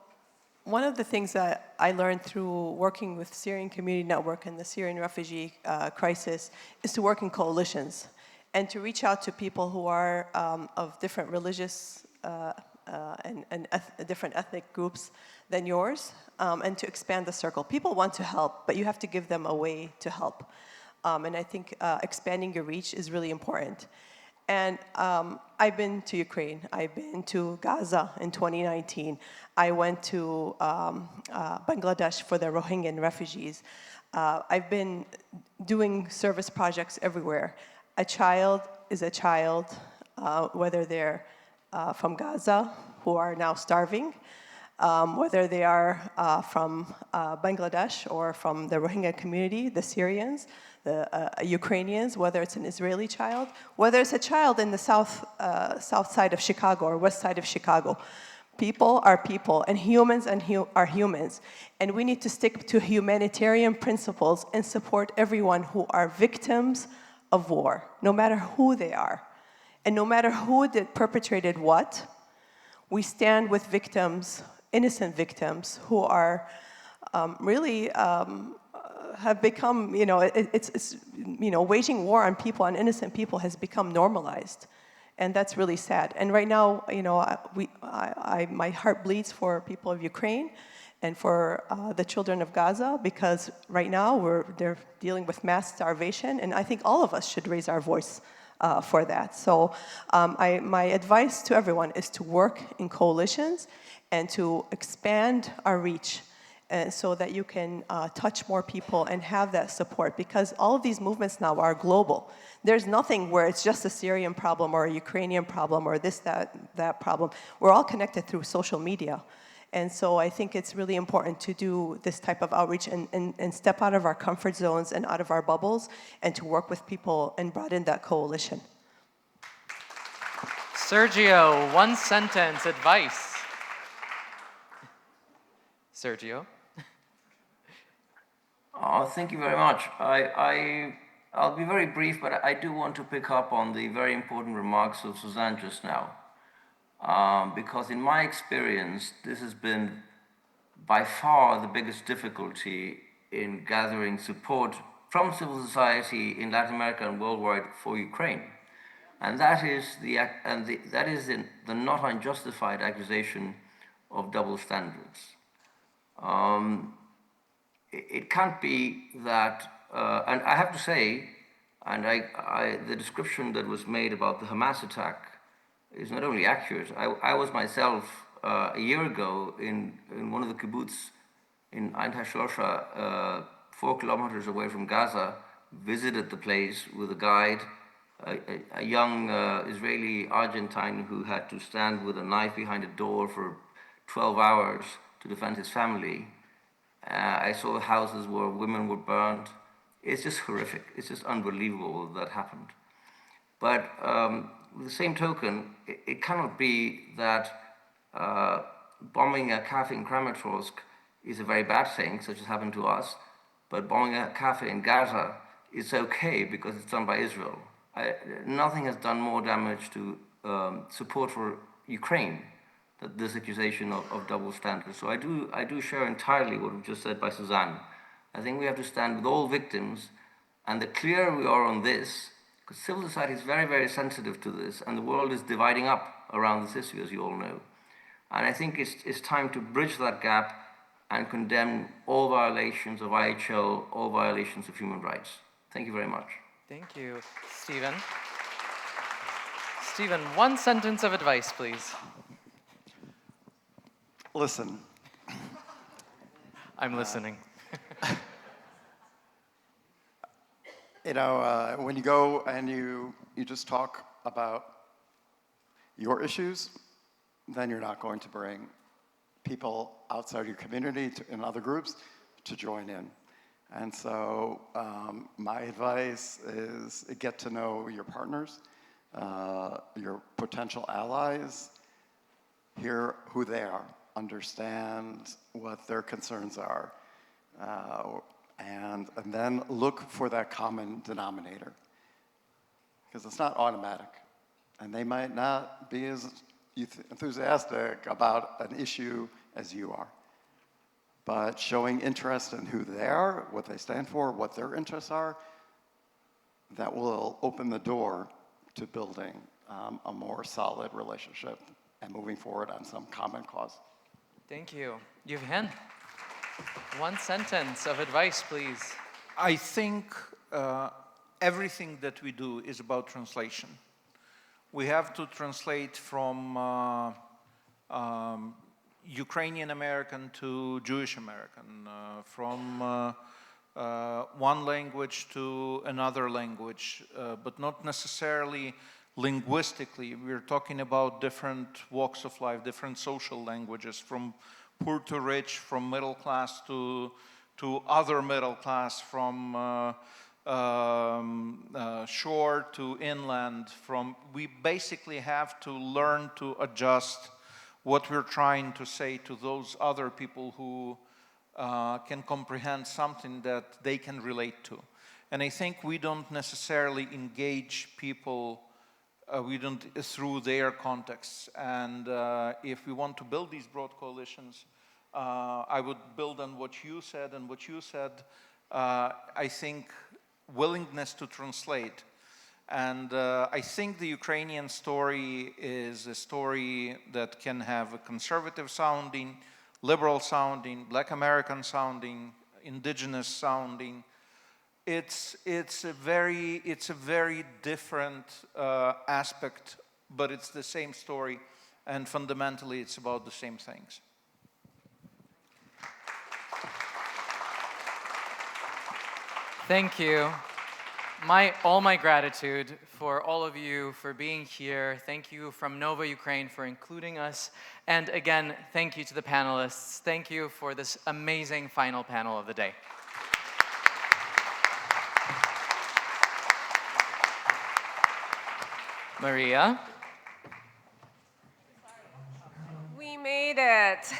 one of the things that I learned through working with Syrian Community Network and the Syrian refugee crisis is to work in coalitions and to reach out to people who are of different religious and different ethnic groups than yours, and to expand the circle. People want to help, but you have to give them a way to help. And I think expanding your reach is really important. And I've been to Ukraine. I've been to Gaza in 2019. I went to Bangladesh for the Rohingya refugees. I've been doing service projects everywhere. A child is a child, whether they're from Gaza, who are now starving, whether they are from Bangladesh or from the Rohingya community, the Syrians, the Ukrainians, whether it's an Israeli child, whether it's a child in the south side of Chicago or west side of Chicago. People are people, and humans are humans. And we need to stick to humanitarian principles and support everyone who are victims of war, no matter who they are. And no matter who perpetrated what, we stand with victims, innocent victims, who are really have become, waging war on people, on innocent people, has become normalized. And that's really sad. And right now, my heart bleeds for people of Ukraine and for the children of Gaza, because right now they're dealing with mass starvation, and I think all of us should raise our voice for that. So my advice to everyone is to work in coalitions and to expand our reach, so that you can touch more people and have that support, because all of these movements now are global. There's nothing where it's just a Syrian problem or a Ukrainian problem or this, that problem. We're all connected through social media. And so I think it's really important to do this type of outreach and step out of our comfort zones and out of our bubbles and to work with people and broaden that coalition. Sergio, one sentence advice. Sergio. Oh, thank you very much. I'll be very brief, but I do want to pick up on the very important remarks of Suzanne just now. Because in my experience, this has been by far the biggest difficulty in gathering support from civil society in Latin America and worldwide for Ukraine. And that is the not unjustified accusation of double standards. It can't be that, and I have to say, and the description that was made about the Hamas attack is not only accurate. I was myself a year ago in one of the kibbutz in Ein HaShlosha, 4 kilometers away from Gaza, visited the place with a guide, a young Israeli Argentine who had to stand with a knife behind a door for 12 hours to defend his family. I saw houses where women were burned. It's just horrific. It's just unbelievable that happened. But with the same token, it cannot be that bombing a cafe in Kramatorsk is a very bad thing, such as happened to us, but bombing a cafe in Gaza is okay because it's done by Israel. Nothing has done more damage to support for Ukraine than this accusation of double standards. So I do share entirely what was just said by Suzanne. I think we have to stand with all victims, and the clearer we are on this, because civil society is very, very sensitive to this, and the world is dividing up around this issue, as you all know. And I think it's time to bridge that gap and condemn all violations of IHL, all violations of human rights. Thank you very much. Thank you, Stephen. Stephen, one sentence of advice, please. Listen. I'm listening. When you go and you just talk about your issues, then you're not going to bring people outside your community and other groups to join in. And so my advice is get to know your partners, your potential allies, hear who they are, understand what their concerns are, and then look for that common denominator. Because it's not automatic. And they might not be as enthusiastic about an issue as you are. But showing interest in who they are, what they stand for, what their interests are, that will open the door to building a more solid relationship and moving forward on some common cause. Thank you. Yevhen, one sentence of advice, please. I think everything that we do is about translation. We have to translate from Ukrainian-American to Jewish-American, from one language to another language, but not necessarily linguistically. We're talking about different walks of life, different social languages, from poor to rich, from middle class to other middle class, from shore to inland. We basically have to learn to adjust what we're trying to say to those other people who can comprehend something that they can relate to. And I think we don't necessarily engage people through their contexts. And if we want to build these broad coalitions, I would build on what you said. And what you said, I think, willingness to translate. And I think the Ukrainian story is a story that can have a conservative sounding, liberal sounding, Black American sounding, indigenous sounding. It's a very different aspect, but it's the same story, and fundamentally it's about the same things. Thank you. All my gratitude for all of you for being here. Thank you from Nova Ukraine for including us. And again, thank you to the panelists. Thank you for this amazing final panel of the day. Maria. We made it.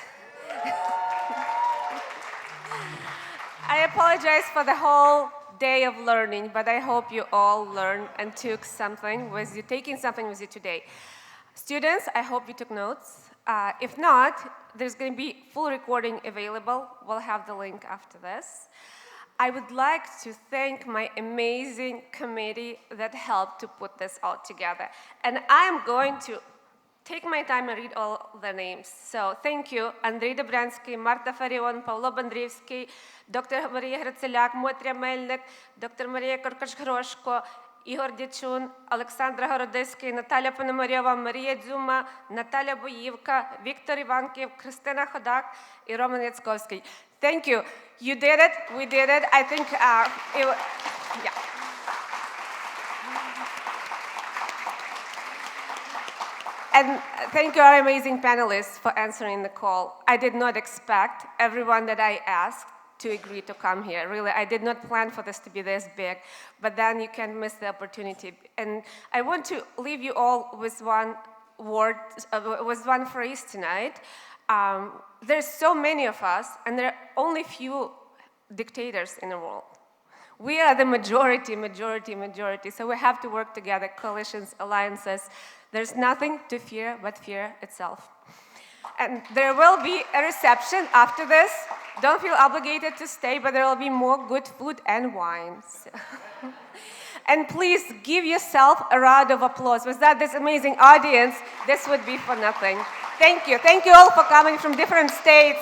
I apologize for the whole day of learning, but I hope you all learned and took something with you, taking something with you today. Students, I hope you took notes. If not, there's going to be full recording available. We'll have the link after this. I would like to thank my amazing committee that helped to put this all together. And I'm going to take my time and read all the names. So thank you, Andrei Dobransky, Marta Farion, Pavlo Bandrivsky, Dr. Maria Grицelyak, Motrya Melnik, Dr. Maria Korkаш-Грошко, Igor Дячун, Aleksandr Городиський, Наталя Пономарьова, Марія Дзюма, Наталя Боївка, Віктор Іванків, Христина Ходак і Роман Яцковський. Thank you. You did it. We did it. I think, yeah. And thank you, our amazing panelists, for answering the call. I did not expect everyone that I asked to agree to come here. Really, I did not plan for this to be this big, but then you can't miss the opportunity. And I want to leave you all with one word, with one phrase tonight. There's so many of us, and there are only few dictators in the world. We are the majority, so we have to work together, coalitions, alliances. There's nothing to fear but fear itself. And there will be a reception after this. Don't feel obligated to stay, but there will be more good food and wine. And please give yourself a round of applause. Without this amazing audience, this would be for nothing. Thank you. Thank you all for coming from different states.